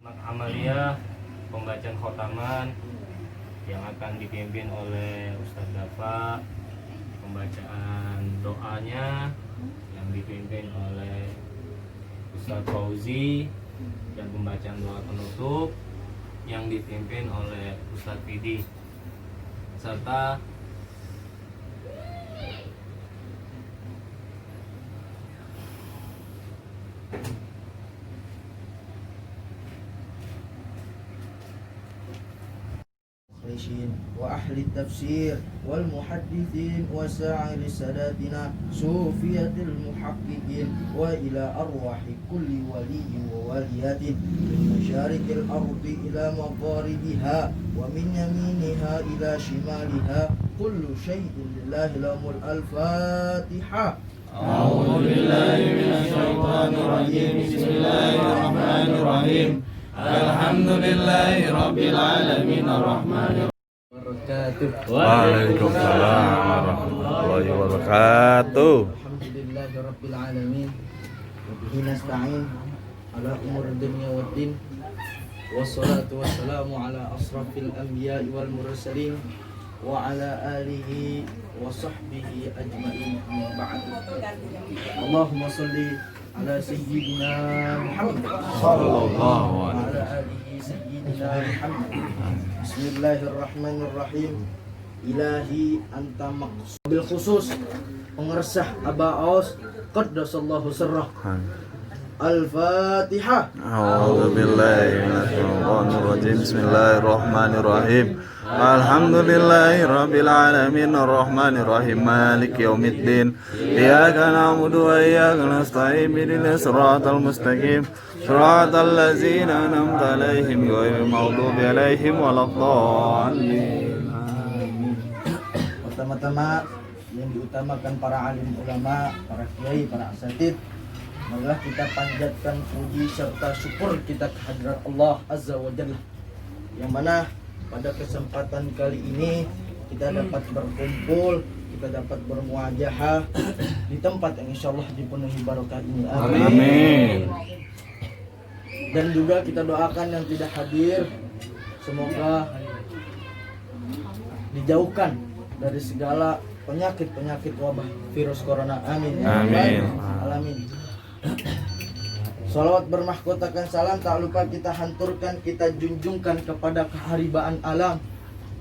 Amaliyah pembacaan khotaman yang akan dipimpin oleh Ustadz Dafa, pembacaan doanya yang dipimpin oleh Ustadz Fauzi, dan pembacaan doa penutup yang dipimpin oleh Ustadz Fidi, serta وأهل التفسير والمحدثين وسائر ساداتنا صوفية المحققين وإلى أرواح كل ولي ووليات من مشارق الأرض إلى مغاربها ومن يمينها إلى شمالها كل شيء لله لهم الفاتحة. أعوذ بالله من الشيطان الرجيم. بسم الله الرحمن الرحيم. الحمد لله رب العالمين الرحمن الرحيم. Waalaikumsalam warahmatullahi wabarakatuh. Alhamdulillahi rabbil alamin. Wa bihi nasta'in ala umuri dunya waddin. Wassalatu wassalamu ala asrafil anbiya'i wal mursalin wa ala alihi wa sahbihi ajma'in. Amma ba'd. Allahumma shalli ala sayyidina Muhammad sallallahu alaihi wa alihi sayyidina Muhammad. Bismillahirrahmanirrahim. Ilahi anta maqsud bil khusus pengersah Aba Aus qaddasallahu sirrah. Al-Fatihah. A'udzu billahi minasyaitonir rajim. Bismillahirrahmanirrahim. Alhamdulillahi rabbil alamin arrahmanir rahim maliki yaumiddin. Iyyaka na'budu wa iyyaka nasta'in ihdinas siratal mustaqim. Siratal ladzina an'amta 'alaihim ghairil maghdubi 'alaihim waladdallin. Pertama-tama yang diutamakan para alim ulama, para kiai, para asatid, marilah kita panjatkan puji serta syukur kita kehadirat Allah Azza wa Jalla, yang mana pada kesempatan kali ini kita dapat berkumpul, kita dapat bermuajahah di tempat yang insya Allah dipenuhi barokah ini. Amin. Dan juga kita doakan yang tidak hadir, semoga dijauhkan dari segala penyakit wabah virus corona. Amin. Amin. Alamin. Salawat bermahkotakan salam tak lupa kita hanturkan, kita junjungkan kepada keharibaan alam,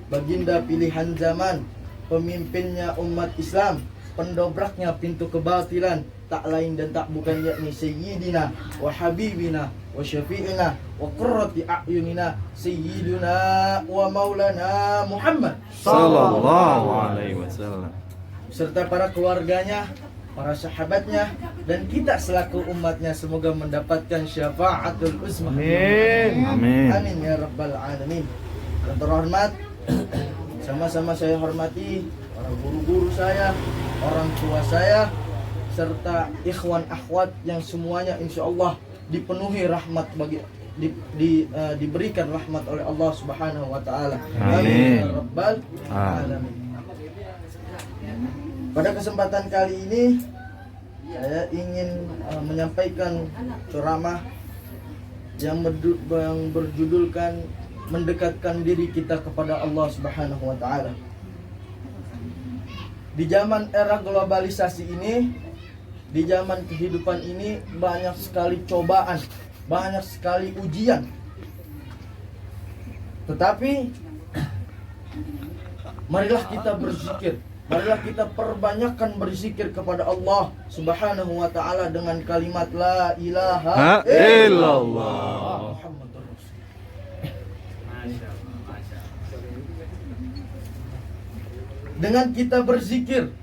baginda pilihan zaman, pemimpinnya umat Islam, pendobraknya pintu kebatilan, tak lain dan tak bukan yakni Sayyidina wa Habibina wa Syafi'ina wa qurrati a'yunina Sayyiduna wa Maulana Muhammad Sallallahu alaihi wasallam, serta para keluarganya, para sahabatnya, dan kita selaku umatnya semoga mendapatkan syafaatul uzma. Amin. Amin. Amin ya rabbal alamin. Dan terhormat, sama-sama saya hormati para guru-guru saya, orang tua saya, serta ikhwan akhwat yang semuanya insya Allah dipenuhi rahmat diberikan rahmat oleh Allah Subhanahu wa taala. Amin. Ya rabbal alamin. Pada kesempatan kali ini saya ingin menyampaikan ceramah yang berjudulkan mendekatkan diri kita kepada Allah Subhanahu wa taala. Di zaman era globalisasi ini, di zaman kehidupan ini banyak sekali cobaan, banyak sekali ujian. Tetapi marilah kita berzikir. Marilah kita perbanyakkan berzikir kepada Allah Subhanahu wa taala dengan kalimat la ilaha illallah Muhammadur Rasulullah. Dengan kita berzikir,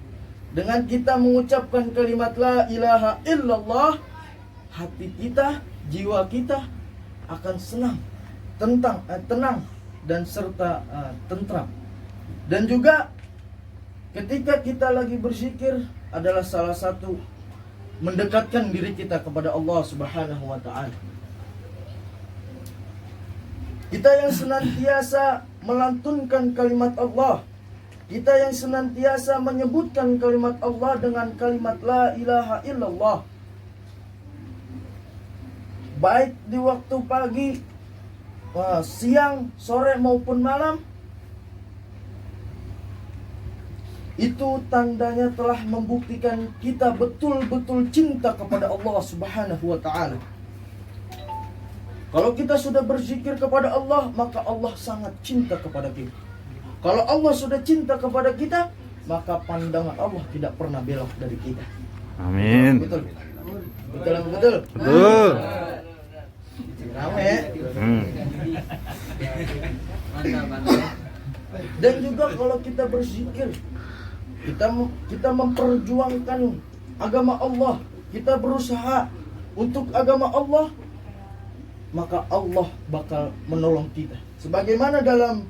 dengan kita mengucapkan kalimat la ilaha illallah, hati kita, jiwa kita akan senang, tenang dan serta tentram. Dan juga ketika kita lagi berzikir adalah salah satu mendekatkan diri kita kepada Allah Subhanahu wa taala. Kita yang senantiasa melantunkan kalimat Allah, kita yang senantiasa menyebutkan kalimat Allah dengan kalimat la ilaha illallah, baik di waktu pagi siang, sore maupun malam, itu tandanya telah membuktikan kita betul-betul cinta kepada Allah Subhanahu wa ta'ala. Kalau kita sudah berzikir kepada Allah, maka Allah sangat cinta kepada kita. Kalau Allah sudah cinta kepada kita, maka pandangan Allah tidak pernah belok dari kita. Amin. Betul. Betul, betul. Betul. Rame. Hmm. Dan juga kalau kita berzikir, kita memperjuangkan agama Allah, kita berusaha untuk agama Allah, maka Allah bakal menolong kita. Sebagaimana dalam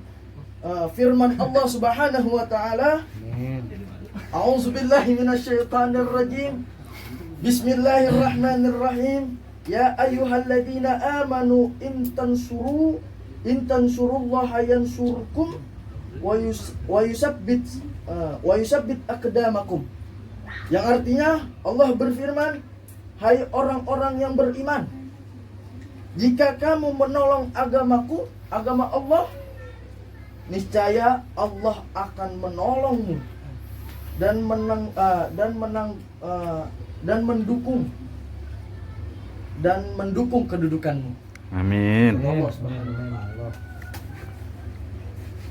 firman Allah Subhanahu wa taala, A'udzubillahi minasyaitonirrajim. Bismillahirrahmanirrahim. Ya ayyuhalladzina amanu in tansurullaha yansurkum wa yusabbit aqdamakum. Yang artinya Allah berfirman, hai orang-orang yang beriman, jika kamu menolong agamaku, agama Allah, niscaya Allah akan menolongmu dan mendukung kedudukanmu. Amin. Allah Subhanahu wa ta'ala.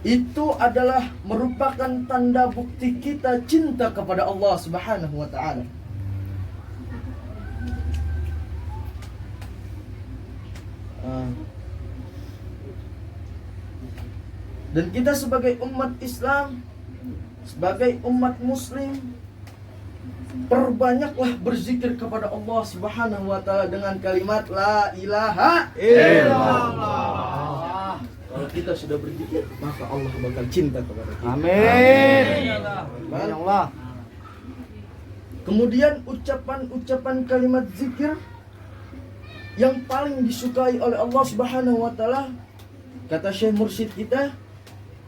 Itu adalah merupakan tanda bukti kita cinta kepada Allah Subhanahu wa ta'ala. Dan kita sebagai umat Islam, sebagai umat Muslim, perbanyaklah berzikir kepada Allah Subhanahu wa ta'ala dengan kalimat La ilaha illallah. Kalau kita sudah berzikir, maka Allah bakal cinta kepada kita. Amin. Ya Allah. Kemudian ucapan-ucapan kalimat zikir yang paling disukai oleh Allah Subhanahu wa ta'ala, kata Syekh Mursyid kita,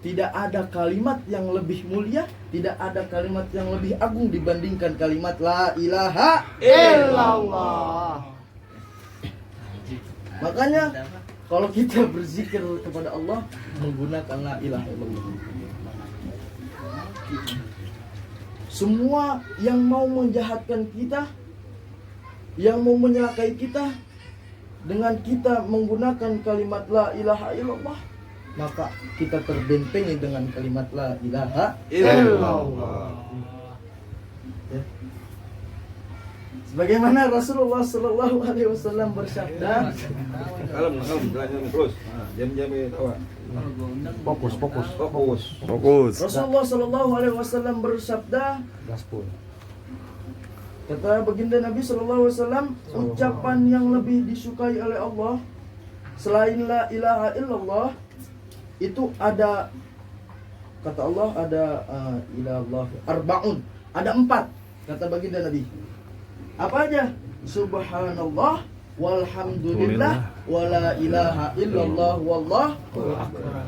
tidak ada kalimat yang lebih mulia, tidak ada kalimat yang lebih agung dibandingkan kalimat La ilaha Illallah. Makanya kalau kita berzikir kepada Allah menggunakan La ilaha illallah, semua yang mau menjahatkan kita, yang mau menyelakai kita, dengan kita menggunakan kalimat La ilaha illallah, maka kita terbentengi dengan kalimat La ilaha Illallah. Ya. Sebagaimana Rasulullah Sallallahu Alaihi Wasallam bersabda, Kalem belajar terus. Jam-jam tawa. Fokus. Fokus. Rasulullah Sallallahu Alaihi Wasallam bersabda, Gaspol. kata baginda Nabi Sallallahu Alaihi Wasallam, ucapan yang lebih disukai oleh Allah selain La ilaha illallah itu ada, kata Allah, ada ilallah arba'un, ada 4, kata baginda Nabi. Apa aja? Subhanallah walhamdulillah wala ilaha illallah wallahu akbar.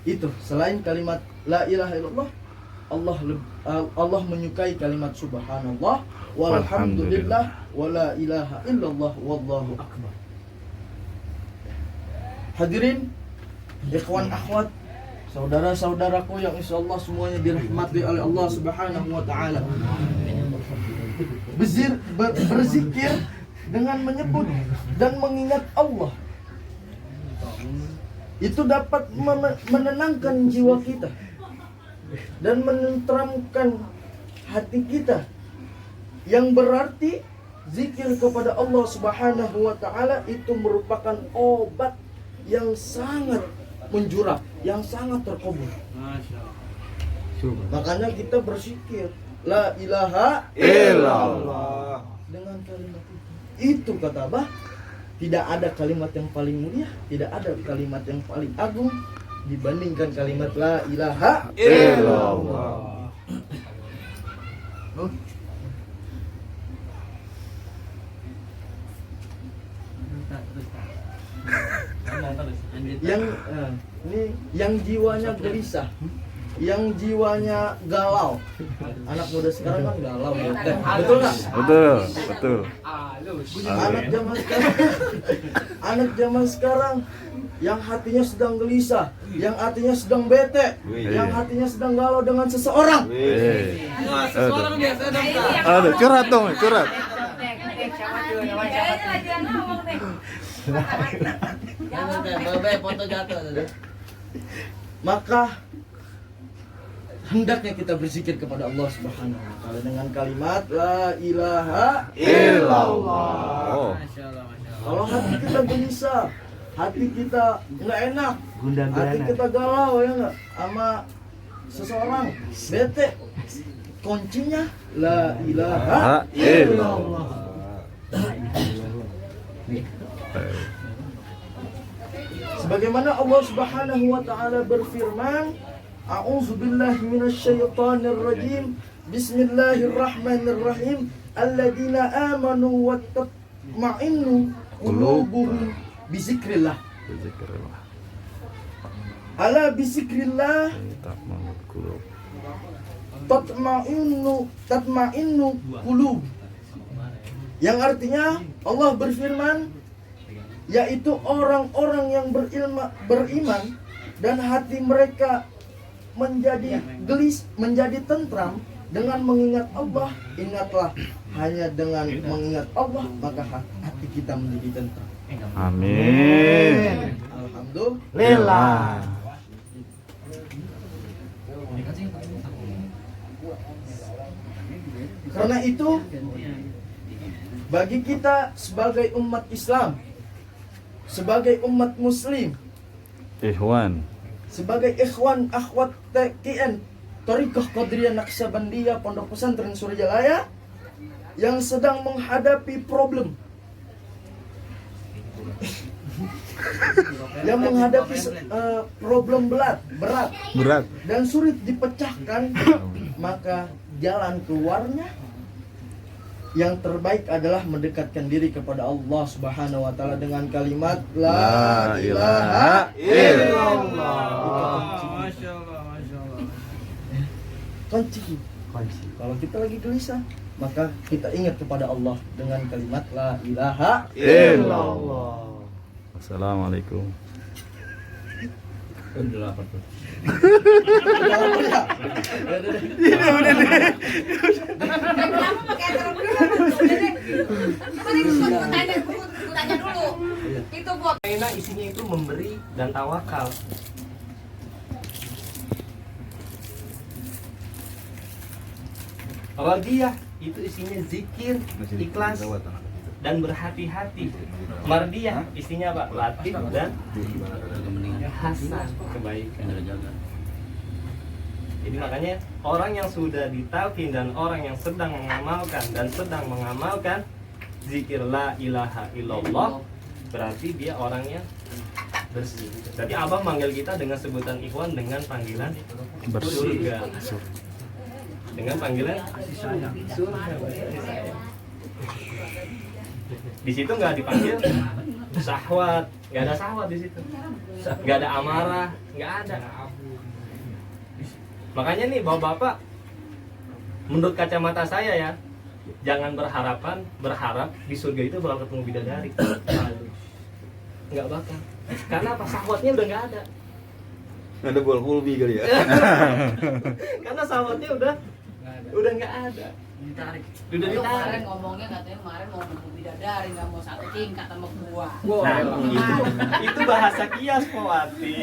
Itu selain kalimat La ilaha illallah, Allah menyukai kalimat subhanallah walhamdulillah wala ilaha illallah wallahu akbar. Hadirin, ikhwan akhwat, saudara-saudaraku yang insyaallah semuanya dirahmati oleh Allah Subhanahu wa taala. Berzikir dengan menyebut dan mengingat Allah itu dapat menenangkan jiwa kita dan menenteramkan hati kita, yang berarti zikir kepada Allah Subhanahu wa taala itu merupakan obat yang sangat menjurah, yang sangat terkabul. Makanya kita berzikir La ilaha Illallah. dengan kalimat itu, kata Abah, tidak ada kalimat yang paling mulia, tidak ada kalimat yang paling agung dibandingkan kalimat La ilaha Illallah. yang yang jiwanya gelisah, yang jiwanya galau. Anak muda sekarang kan galau, betul nggak? Betul. Anak zaman sekarang yang hatinya sedang gelisah, yang hatinya sedang bete, yang hatinya sedang galau dengan seseorang. Aduh, curhat dong, curhat. Maka hendaknya kita berzikir kepada Allah Subhanahu wa taala dengan kalimat la ilaha illallah. Oh, Kalau hati kita gelisah, hati kita nggak enak, hati kita galau ya nggak sama seseorang, bete, kuncinya la ilaha illallah. Sebagaimana Allah Subhanahu wa taala berfirman, A'udzubillahi minasyaitonir rajim. Bismillahirrahmanirrahim. Alladzina amanu wa tatma'innu qulubuhum bizikrillah. Ala bizikrillah tatma'innu qulub. Yang artinya Allah berfirman, yaitu orang-orang yang beriman dan hati mereka menjadi gelis, menjadi tentram dengan mengingat Allah. Ingatlah, hanya dengan mengingat Allah maka hati kita menjadi tentram. amin. Alhamdulillah. Karena itu bagi kita sebagai umat Islam, sebagai umat muslim, Ikhwan. sebagai ikhwan akhwat TKN Thariqah Qadiriyah Naqsabandiyah Pondok Pesantren Surjalaya yang sedang menghadapi problem, yang menghadapi problem berat dan sulit dipecahkan, maka jalan keluarnya yang terbaik adalah mendekatkan diri kepada Allah Subhanahu wa taala dengan kalimat la ilaha illallah. Kunci. Kalau kita lagi gelisah, maka kita ingat kepada Allah dengan kalimat la ilaha illallah. Assalamualaikum. Kenapa pakai acara tanya dulu. Itu buat Isinya itu memberi dan tawakal. Radiyah itu isinya zikir, ikhlas dan berhati-hati. Mardiyah isinya apa? Latif dan hasan, kebaikan. Jadi makanya orang yang sudah ditalkin dan orang yang sedang mengamalkan zikir la ilaha illallah, berarti dia orangnya bersih. Jadi Abah manggil kita dengan sebutan ikhwan dengan panggilan surga. Dengan panggilan surga. Di situ nggak dipanggil syahwat, nggak ada syahwat di situ, nggak ada amarah, nggak ada. Makanya nih bapak-bapak, menurut kacamata saya ya, jangan berharap di surga itu bakal ketemu bidadari. Nggak bakal. Karena apa? Syahwatnya udah nggak ada. Ada bola kulbi kali ya. Karena syahwatnya udah nggak ada. Udah kemarin ditarik. ngomongnya katanya kemarin mau nunggu bidadari, nggak mau satu tingkat sama gua. Nah, itu bahasa kias Powati.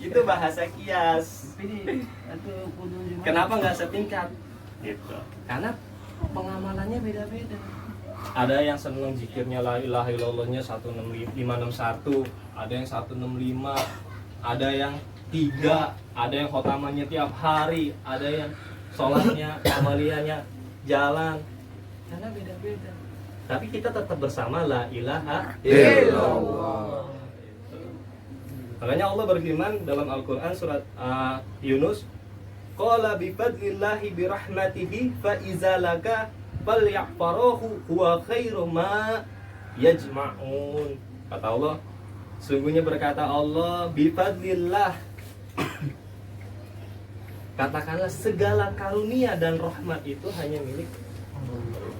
Itu bahasa kias. Kenapa nggak setingkat? Gitu. Karena pengamalannya beda-beda. Ada yang seneng zikirnya la ilaha illallahnya 561, ada yang 165, ada yang 3, ada yang khotamannya tiap hari, ada yang sholatnya, amaliyahnya jalan. Karena beda-beda. Tapi kita tetap bersama la ilaha illallah. Makanya Allah berfirman dalam Al-Quran surat Yunus, qala bi fadlillahi bi rahmatihi fa iza laka falyaqfarahu huwa khairu ma yajma'un. Kata Allah, sungguhnya berkata Allah, bi fadlillah, Katakanlah segala karunia dan rahmat itu hanya milik Allah.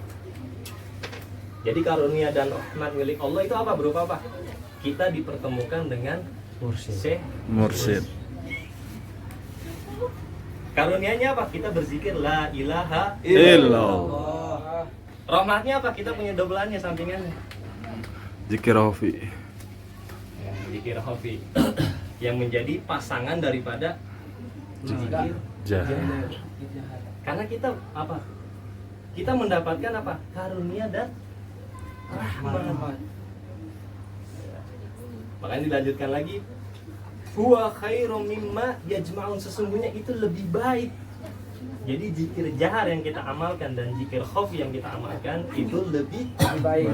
Jadi karunia dan rahmat milik Allah itu apa? Berupa apa? Kita dipertemukan dengan Mursyid. Karunianya apa? Kita berzikir la ilaha Illallah. Rahmatnya apa? Kita punya dobelannya, sampingannya. Zikir Hofi. Zikir Hofi yang menjadi pasangan daripada zikir Jahar. karena kita apa? Kita mendapatkan apa? Karunia dan rahmat. Makanya dilanjutkan lagi, huwa khairum mimma yajma'un, sesungguhnya itu lebih baik. Jadi zikir jahar yang kita amalkan dan zikir khafi yang kita amalkan itu lebih baik.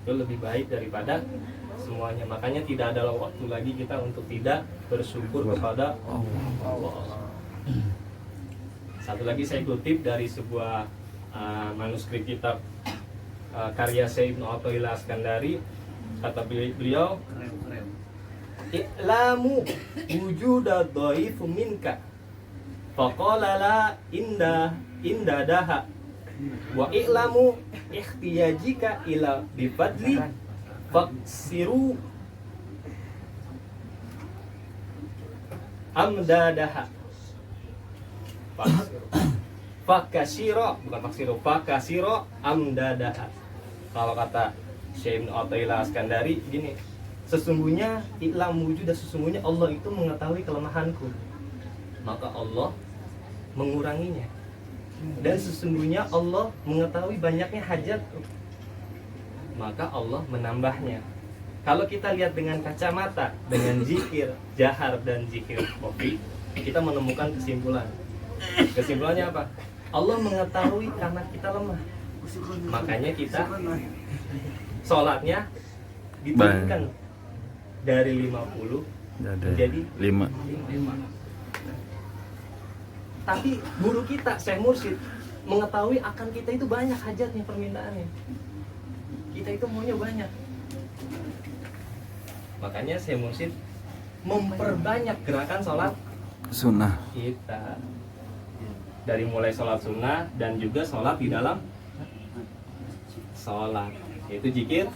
Itu lebih baik daripada semuanya. Makanya tidak ada waktu lagi kita untuk tidak bersyukur kepada Allah. Satu lagi saya kutip dari sebuah manuskrip kitab karya Syekh Ibnu Athaillah Askandari. Kata beliau, "I'lamu wujuda dhaifu minka faqala la indadaha wa i'lamu ikhtiyajika ila bifadli faqsiru amdadaha." Fakasiro, bukan faksiro, fakasiro amdadaha. Kalau kata Syekh Ibnu Athaillah Askandari gini, sesungguhnya i'lam wujud, sesungguhnya Allah itu mengetahui kelemahanku, maka Allah menguranginya. Dan sesungguhnya Allah mengetahui banyaknya hajatku, maka Allah menambahnya. Kalau kita lihat dengan kacamata, dengan zikir jahar dan zikir khafi, kita menemukan kesimpulan. Kesimpulannya apa? Allah mengetahui karena kita lemah, makanya kita sholatnya diturunkan dari 50 menjadi 5. Tapi guru kita, Syekh Mursyid, mengetahui akan kita itu banyak hajatnya, permintaannya. Kita itu maunya banyak. Makanya Syekh Mursyid memperbanyak gerakan sholat Sunnah. kita. Dari mulai sholat sunnah dan juga sholat di dalam sholat, yaitu zikir.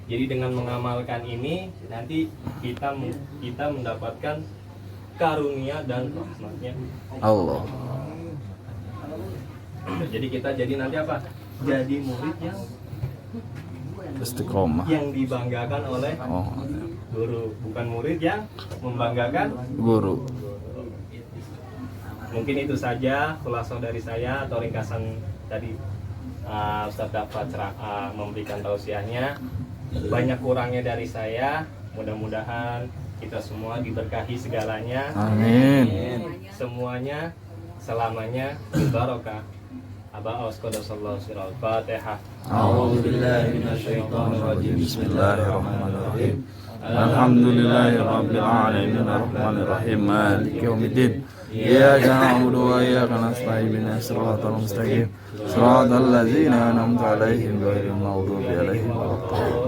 Jadi dengan mengamalkan ini nanti kita mendapatkan karunia dan rahmatnya Allah. Jadi kita jadi nanti apa? Jadi murid Istiqomah. yang dibanggakan oleh guru, bukan murid yang membanggakan Guru. Mungkin itu saja khulasan dari saya atau ringkasan tadi. Ustaz dapat memberikan tausiahnya. Banyak kurangnya dari saya. Mudah-mudahan kita semua diberkahi segalanya. Amin. Semuanya selamanya barokah. Aba auskoda sallallahu siral Fatihah. A'udzu billahi minasyaitonir rajim. Bismillahirrahmanirrahim. Alhamdulillahirabbil alamin arrahmanir rahim maliki yaumiddin. Iyyaka na'budu wa iyyaka nasta'in ihdinas siratal mustaqim. Siratal ladzina an'amta 'alaihim ghairil maghdubi 'alaihim waladdallin.